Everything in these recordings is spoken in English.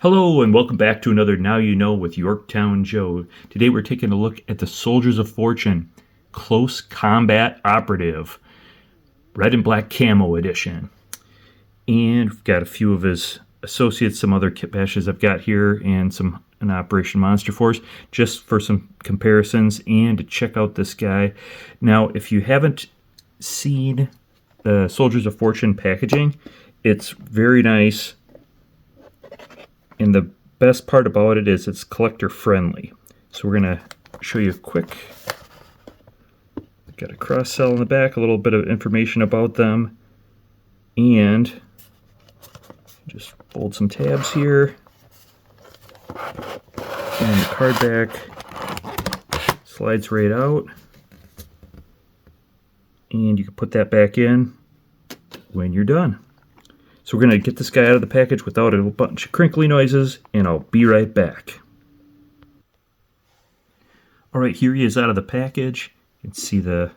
Hello and welcome back to another Now You Know with Yorktown Joe. Today we're taking a look at the Soldiers of Fortune Close Combat Operative Red and Black Camo Edition. And we've got a few of his associates, some other kit bashes I've got here, and some an Operation Monster Force, just for some comparisons and to check out this guy. Now, if you haven't seen the Soldiers of Fortune packaging, it's very nice. And the best part about it is it's collector friendly. So we're going to show you a quick, got a cross cell in the back, a little bit of information about them, and just fold some tabs here. And the card back slides right out. And you can put that back in when you're done. So we're going to get this guy out of the package without a bunch of crinkly noises, and I'll be right back. Alright, here he is out of the package. You can see the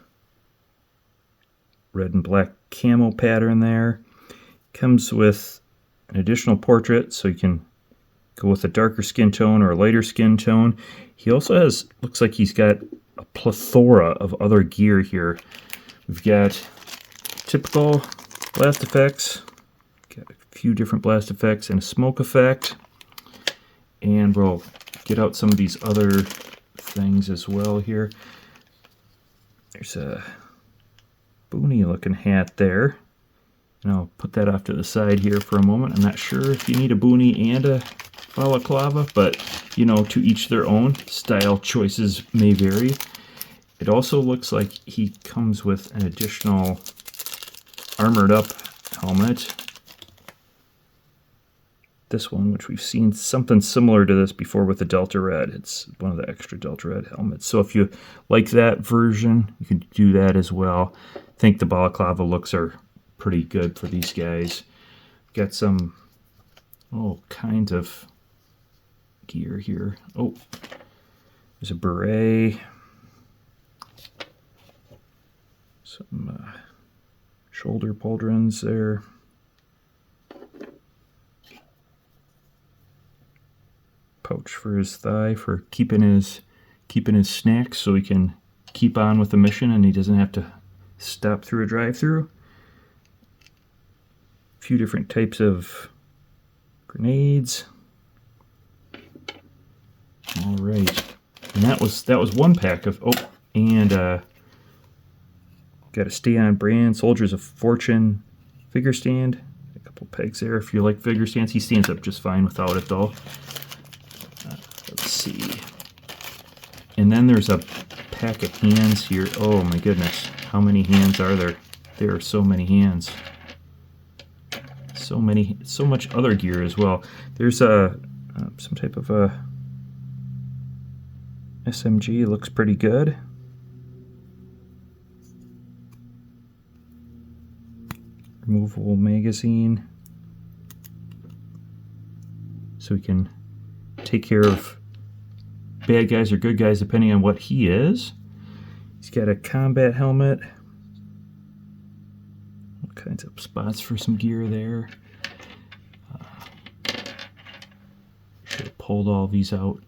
red and black camo pattern there. Comes with an additional portrait, so you can go with a darker skin tone or a lighter skin tone. He also has, looks like he's got a plethora of other gear here. We've got typical blast effects. Got a few different blast effects and a smoke effect, and we'll get out some of these other things as well here. There's a boonie looking hat there, and I'll put that off to the side here for a moment. I'm not sure if you need a boonie and a balaclava, but you know, to each their own. Style choices may vary. It also looks like he comes with an additional armored up helmet. This one, which we've seen something similar to this before with the Delta Red. It's one of the extra Delta Red helmets. So if you like that version, you can do that as well. I think the balaclava looks are pretty good for these guys. Got some all kinds of gear here. Oh, there's a beret. Some shoulder pauldrons there. Pouch for his thigh for keeping his snacks, so he can keep on with the mission and he doesn't have to stop through a drive-through. A few different types of grenades. All right, and that was one pack of and got a Stay On Brand Soldiers of Fortune figure stand. A couple pegs there if you like figure stands. He stands up just fine without it though. Let's see. And then there's a pack of hands here. Oh my goodness. How many hands are there? There are so many hands. So much other gear as well. There's some type of a SMG. It looks pretty good. Removable magazine. So we can take care of bad guys or good guys depending on what he is. He's got a combat helmet. All kinds of spots for some gear there. Should have pulled all these out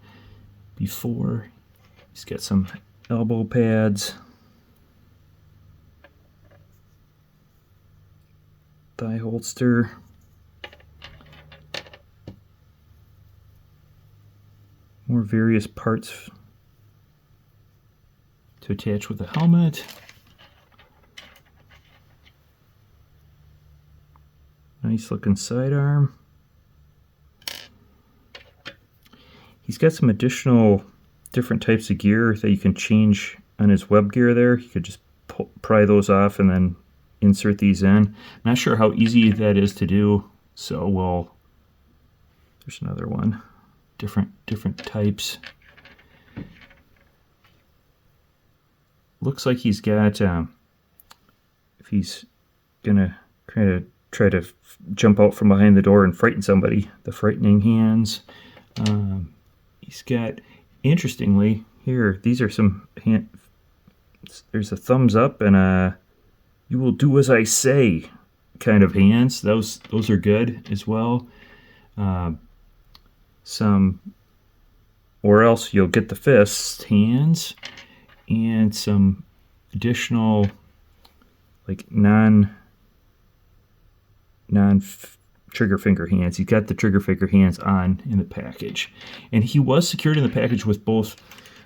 before. He's got some elbow pads. Thigh holster. More various parts to attach with the helmet. Nice looking sidearm. He's got some additional different types of gear that you can change on his web gear there. You could just pry those off and then insert these in. Not sure how easy that is to do, so there's another one. Different types. Looks like he's got, if he's gonna try to jump out from behind the door and frighten somebody, the frightening hands. He's got, interestingly, here, these are some there's a thumbs up and a you will do as I say kind of hands. Those are good as well. some, or else you'll get the fist hands and some additional like non trigger finger hands. You got the trigger finger hands on in the package, and he was secured in the package with both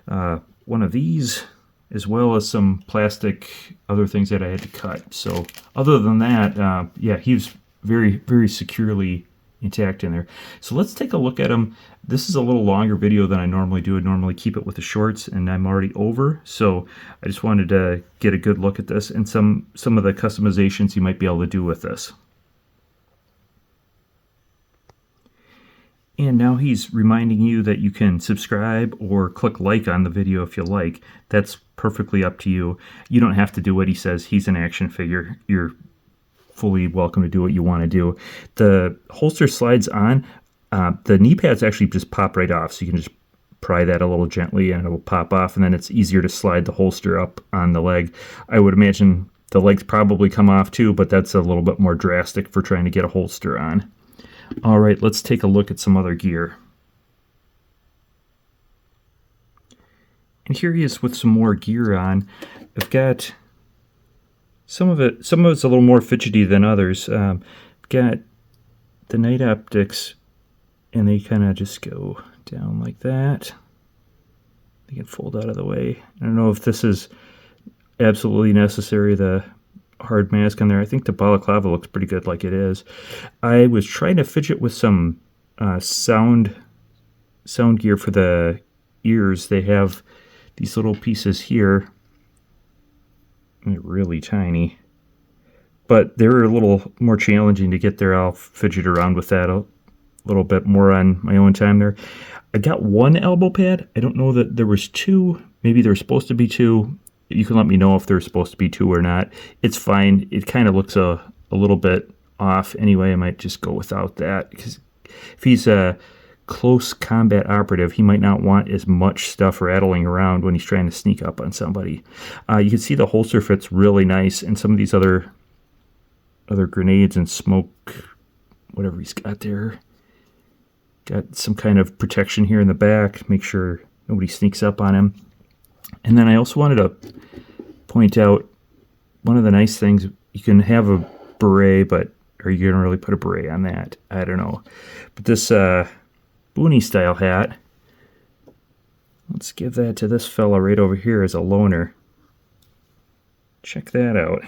one of these as well as some plastic other things that I had to cut. So other than that, yeah, he was very, very securely intact in there. So let's take a look at him. This is a little longer video than I normally do. I normally keep it with the shorts, and I'm already over. So I just wanted to get a good look at this and some of the customizations you might be able to do with this. And now he's reminding you that you can subscribe or click like on the video if you like. That's perfectly up to you. You don't have to do what he says. He's an action figure. You're fully welcome to do what you want to do. The holster slides on. The knee pads actually just pop right off, so you can just pry that a little gently and it will pop off, and then it's easier to slide the holster up on the leg. I would imagine the legs probably come off too, but that's a little bit more drastic for trying to get a holster on. All right, let's take a look at some other gear. And here he is with some more gear on. I've got some of it's a little more fidgety than others. I've got the night optics, and they kind of just go down like that. They can fold out of the way. I don't know if this is absolutely necessary, the hard mask on there. I think the balaclava looks pretty good like it is. I was trying to fidget with some sound gear for the ears. They have these little pieces here. They're really tiny, but they're a little more challenging to get there. I'll fidget around with that a little bit more on my own time there. I got one elbow pad. I don't know that there was two. Maybe there's supposed to be two. You can let me know if there's supposed to be two or not. It's fine. It kind of looks a little bit off anyway. I might just go without that, because if he's a close combat operative, he might not want as much stuff rattling around when he's trying to sneak up on somebody. You can see the holster fits really nice, and some of these other grenades and smoke, whatever he's got there. Got some kind of protection here in the back, make sure nobody sneaks up on him. And then I also wanted to point out one of the nice things, you can have a beret, but are you going to really put a beret on that? I don't know. But this boonie style hat, let's give that to this fella right over here as a loner. Check that out.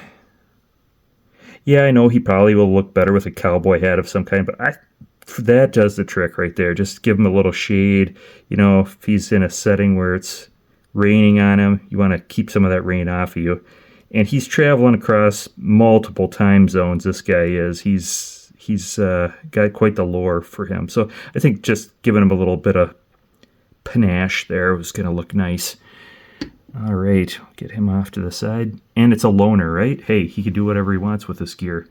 Yeah, I know he probably will look better with a cowboy hat of some kind, but that does the trick right there. Just give him a little shade. You know, if he's in a setting where it's raining on him, you want to keep some of that rain off of you. And he's traveling across multiple time zones. This guy is. He's got quite the lore for him. So I think just giving him a little bit of panache there was going to look nice. All right, get him off to the side. And it's a loner, right? Hey, he can do whatever he wants with this gear.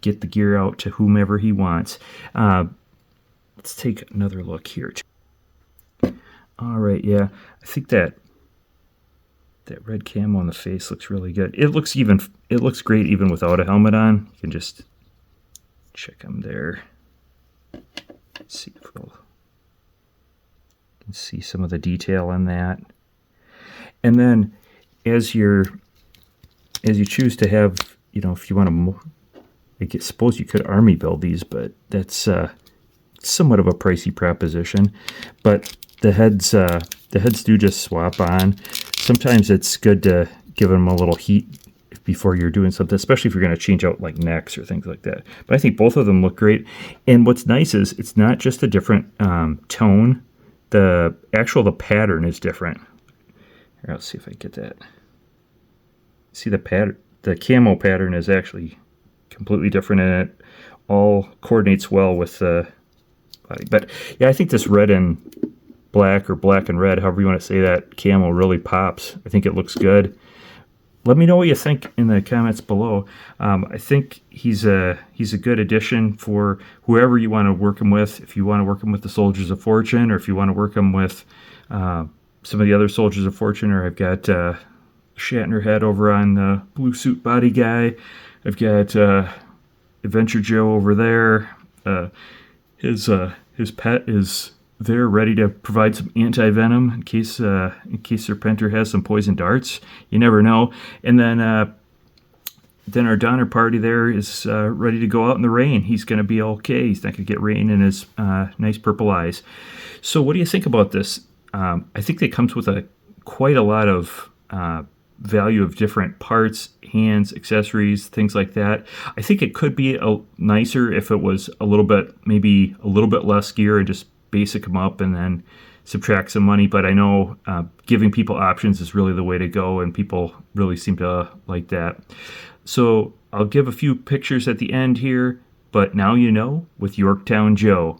Get the gear out to whomever he wants. Let's take another look here. All right, yeah, I think that red camo on the face looks really good. It looks great even without a helmet on. You can just check him there. Let's see if we'll can see some of the detail on that. And then as you choose to have, you know, if you want to, I suppose you could army build these, but that's somewhat of a pricey proposition. But the heads do just swap on. Sometimes it's good to give them a little heat before you're doing something, especially if you're going to change out like necks or things like that. But I think both of them look great. And what's nice is it's not just a different tone. The pattern is different. Here, let's see if I get that. See the pattern? The camo pattern is actually completely different, and it all coordinates well with the body. But yeah, I think this red and black, or black and red, however you want to say that, camo really pops. I think it looks good. Let me know what you think in the comments below. I think he's a good addition for whoever you want to work him with. If you want to work him with the Soldiers of Fortune, or if you want to work him with some of the other Soldiers of Fortune, or I've got Shatner head over on the blue suit body guy. I've got Adventure Joe over there. His pet is there ready to provide some anti-venom in case Serpenter has some poison darts. You never know. And then our Donner Party there is ready to go out in the rain. He's going to be okay. He's not going to get rain in his nice purple eyes. So what do you think about this? I think it comes with quite a lot of value of different parts, hands, accessories, things like that. I think it could be nicer if it was maybe a little bit less gear and just basic them up and then subtract some money. But I know giving people options is really the way to go, and people really seem to like that. So I'll give a few pictures at the end here, but now you know with Yorktown Joe.